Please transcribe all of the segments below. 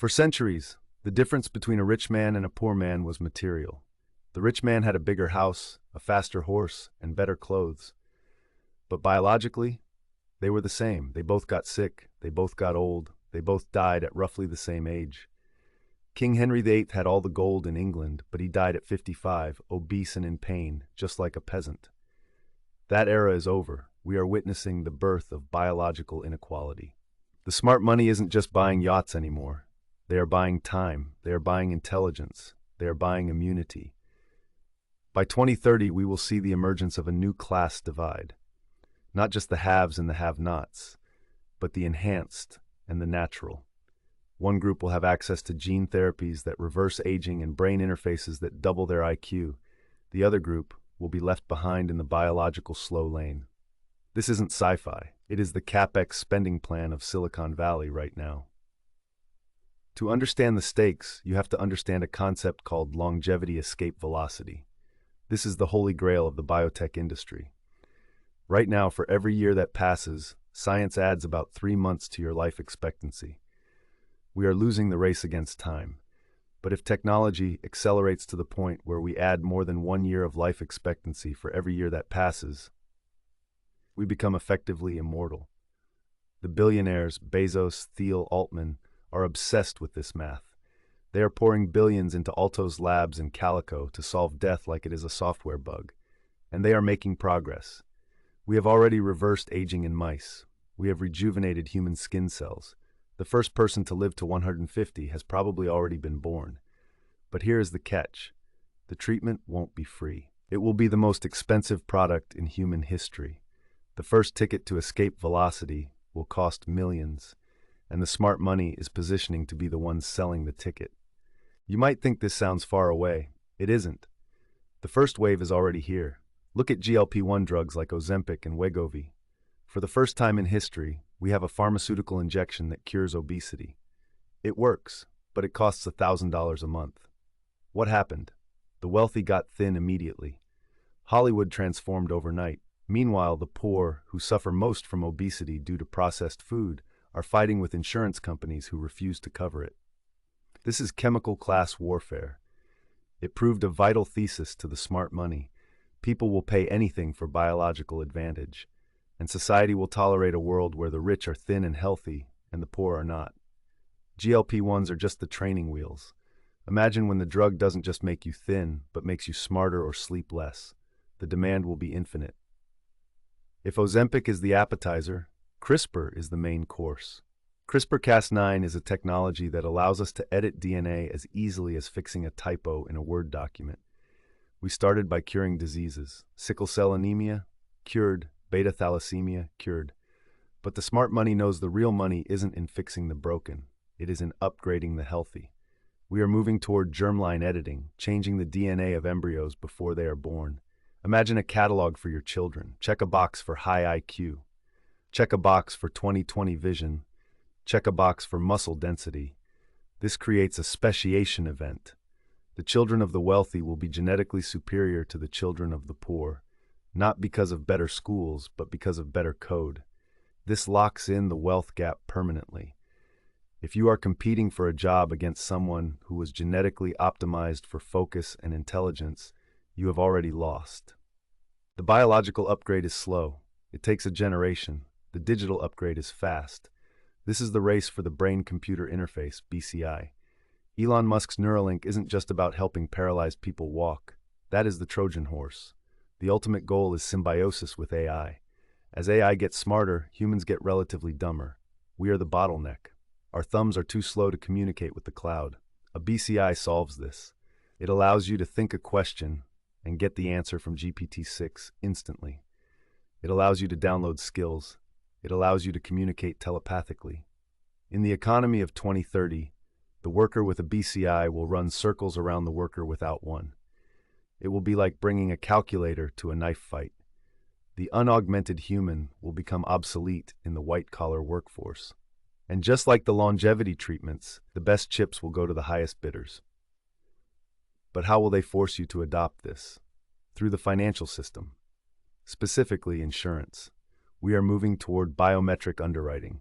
For centuries, the difference between a rich man and a poor man was material. The rich man had a bigger house, a faster horse, and better clothes. But biologically, they were the same. They both got sick, they both got old, they both died at roughly the same age. King Henry VIII had all the gold in England, but he died at 55, obese and in pain, just like a peasant. That era is over. We are witnessing the birth of biological inequality. The smart money isn't just buying yachts anymore. They are buying time, they are buying intelligence, they are buying immunity. By 2030, we will see the emergence of a new class divide. Not just the haves and the have-nots, but the enhanced and the natural. One group will have access to gene therapies that reverse aging and brain interfaces that double their IQ. The other group will be left behind in the biological slow lane. This isn't sci-fi. It is the CapEx spending plan of Silicon Valley right now. To understand the stakes, you have to understand a concept called longevity escape velocity. This is the holy grail of the biotech industry. Right now, for every year that passes, science adds about 3 months to your life expectancy. We are losing the race against time. But if technology accelerates to the point where we add more than 1 year of life expectancy for every year that passes, we become effectively immortal. The billionaires Bezos, Thiel, Altman are obsessed with this math. They are pouring billions into Altos Labs and Calico to solve death like it is a software bug. And they are making progress. We have already reversed aging in mice. We have rejuvenated human skin cells. The first person to live to 150 has probably already been born. But here is the catch. The treatment won't be free. It will be the most expensive product in human history. The first ticket to escape velocity will cost millions, and the smart money is positioning to be the ones selling the ticket. You might think this sounds far away. It isn't. The first wave is already here. Look at GLP-1 drugs like Ozempic and Wegovy. For the first time in history, we have a pharmaceutical injection that cures obesity. It works, but it costs $1,000 a month. What happened? The wealthy got thin immediately. Hollywood transformed overnight. Meanwhile, the poor, who suffer most from obesity due to processed food, are fighting with insurance companies who refuse to cover it. This is chemical class warfare. It proved a vital thesis to the smart money. People will pay anything for biological advantage, and society will tolerate a world where the rich are thin and healthy and the poor are not. GLP-1s are just the training wheels. Imagine when the drug doesn't just make you thin, but makes you smarter or sleep less. The demand will be infinite. If Ozempic is the appetizer, CRISPR is the main course. CRISPR-Cas9 is a technology that allows us to edit DNA as easily as fixing a typo in a Word document. We started by curing diseases. Sickle cell anemia, cured. Beta thalassemia, cured. But the smart money knows the real money isn't in fixing the broken. It is in upgrading the healthy. We are moving toward germline editing, changing the DNA of embryos before they are born. Imagine a catalog for your children. Check a box for high IQ. Check a box for 20/20 vision. Check a box for muscle density. This creates a speciation event. The children of the wealthy will be genetically superior to the children of the poor, not because of better schools, but because of better code. This locks in the wealth gap permanently. If you are competing for a job against someone who was genetically optimized for focus and intelligence, you have already lost. The biological upgrade is slow. It takes a generation. The digital upgrade is fast. This is the race for the brain-computer interface, BCI. Elon Musk's Neuralink isn't just about helping paralyzed people walk. That is the Trojan horse. The ultimate goal is symbiosis with AI. As AI gets smarter, humans get relatively dumber. We are the bottleneck. Our thumbs are too slow to communicate with the cloud. A BCI solves this. It allows you to think a question and get the answer from GPT-6 instantly. It allows you to download skills. It allows you to communicate telepathically. In the economy of 2030, the worker with a BCI will run circles around the worker without one. It will be like bringing a calculator to a knife fight. The unaugmented human will become obsolete in the white-collar workforce. And just like the longevity treatments, the best chips will go to the highest bidders. But how will they force you to adopt this? Through the financial system, specifically insurance. We are moving toward biometric underwriting.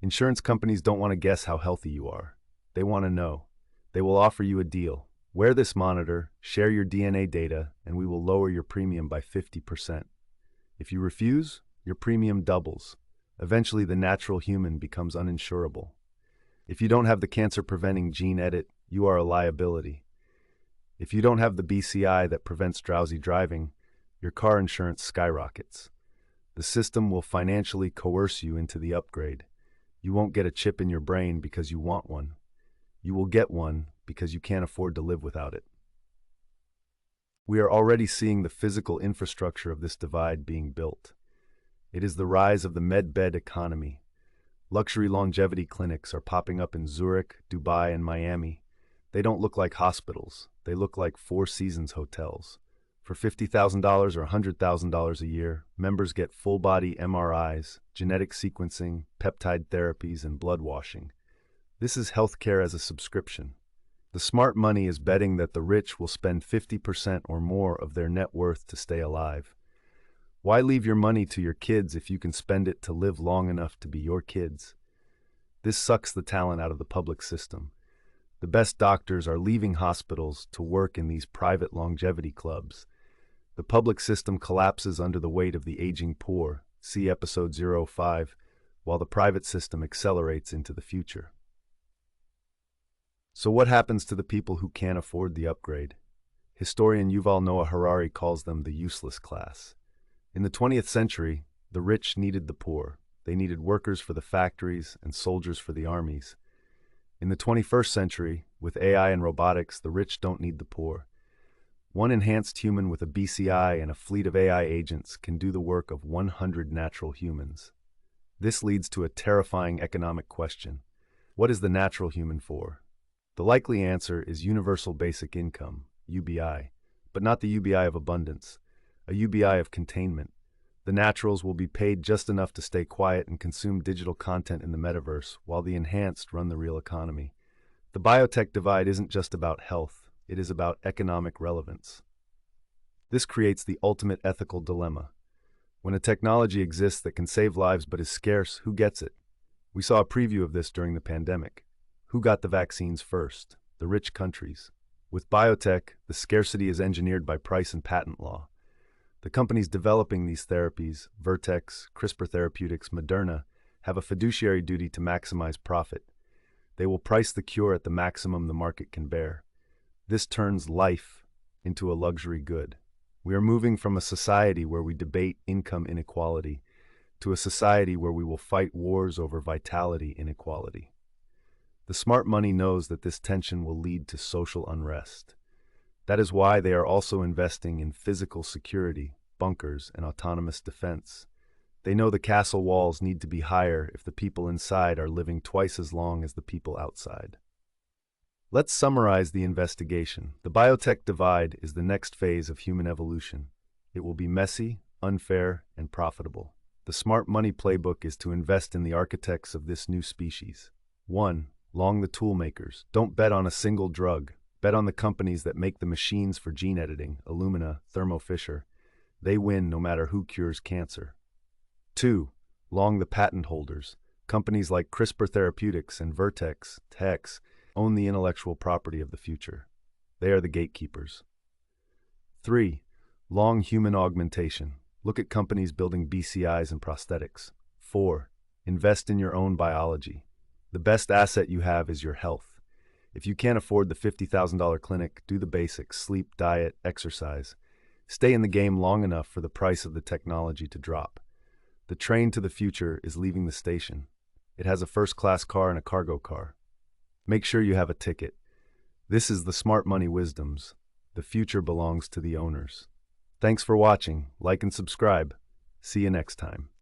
Insurance companies don't want to guess how healthy you are. They want to know. They will offer you a deal. Wear this monitor, share your DNA data, and we will lower your premium by 50%. If you refuse, your premium doubles. Eventually, the natural human becomes uninsurable. If you don't have the cancer-preventing gene edit, you are a liability. If you don't have the BCI that prevents drowsy driving, your car insurance skyrockets. The system will financially coerce you into the upgrade. You won't get a chip in your brain because you want one. You will get one because you can't afford to live without it. We are already seeing the physical infrastructure of this divide being built. It is the rise of the med-bed economy. Luxury longevity clinics are popping up in Zurich, Dubai, and Miami. They don't look like hospitals. They look like Four Seasons hotels. For $50,000 or $100,000 a year, members get full-body MRIs, genetic sequencing, peptide therapies, and blood washing. This is healthcare as a subscription. The smart money is betting that the rich will spend 50% or more of their net worth to stay alive. Why leave your money to your kids if you can spend it to live long enough to be your kids? This sucks the talent out of the public system. The best doctors are leaving hospitals to work in these private longevity clubs. The public system collapses under the weight of the aging poor, see episode 05, while the private system accelerates into the future. So what happens to the people who can't afford the upgrade? Historian Yuval Noah Harari calls them the useless class. In the 20th century, the rich needed the poor. They needed workers for the factories and soldiers for the armies. In the 21st century, with AI and robotics, the rich don't need the poor. One enhanced human with a BCI and a fleet of AI agents can do the work of 100 natural humans. This leads to a terrifying economic question. What is the natural human for? The likely answer is universal basic income, UBI, but not the UBI of abundance, a UBI of containment. The naturals will be paid just enough to stay quiet and consume digital content in the metaverse, while the enhanced run the real economy. The biotech divide isn't just about health. It is about economic relevance. This creates the ultimate ethical dilemma. When a technology exists that can save lives but is scarce, who gets it? We saw a preview of this during the pandemic. Who got the vaccines first? The rich countries. With biotech, the scarcity is engineered by price and patent law. The companies developing these therapies, Vertex, CRISPR Therapeutics, Moderna, have a fiduciary duty to maximize profit. They will price the cure at the maximum the market can bear. This turns life into a luxury good. We are moving from a society where we debate income inequality to a society where we will fight wars over vitality inequality. The smart money knows that this tension will lead to social unrest. That is why they are also investing in physical security, bunkers, and autonomous defense. They know the castle walls need to be higher if the people inside are living twice as long as the people outside. Let's summarize the investigation. The biotech divide is the next phase of human evolution. It will be messy, unfair, and profitable. The smart money playbook is to invest in the architects of this new species. 1. Long the tool makers. Don't bet on a single drug. Bet on the companies that make the machines for gene editing, Illumina, Thermo Fisher. They win no matter who cures cancer. 2. Long the patent holders. Companies like CRISPR Therapeutics and Vertex, Tex, own the intellectual property of the future. They are the gatekeepers. 3. Long human augmentation. Look at companies building BCIs and prosthetics. 4. Invest in your own biology. The best asset you have is your health. If you can't afford the $50,000 clinic, do the basics: sleep, diet, exercise. Stay in the game long enough for the price of the technology to drop. The train to the future is leaving the station. It has a first-class car and a cargo car. Make sure you have a ticket. This is the Smart Money Wisdoms. The future belongs to the owners. Thanks for watching. Like and subscribe. See you next time.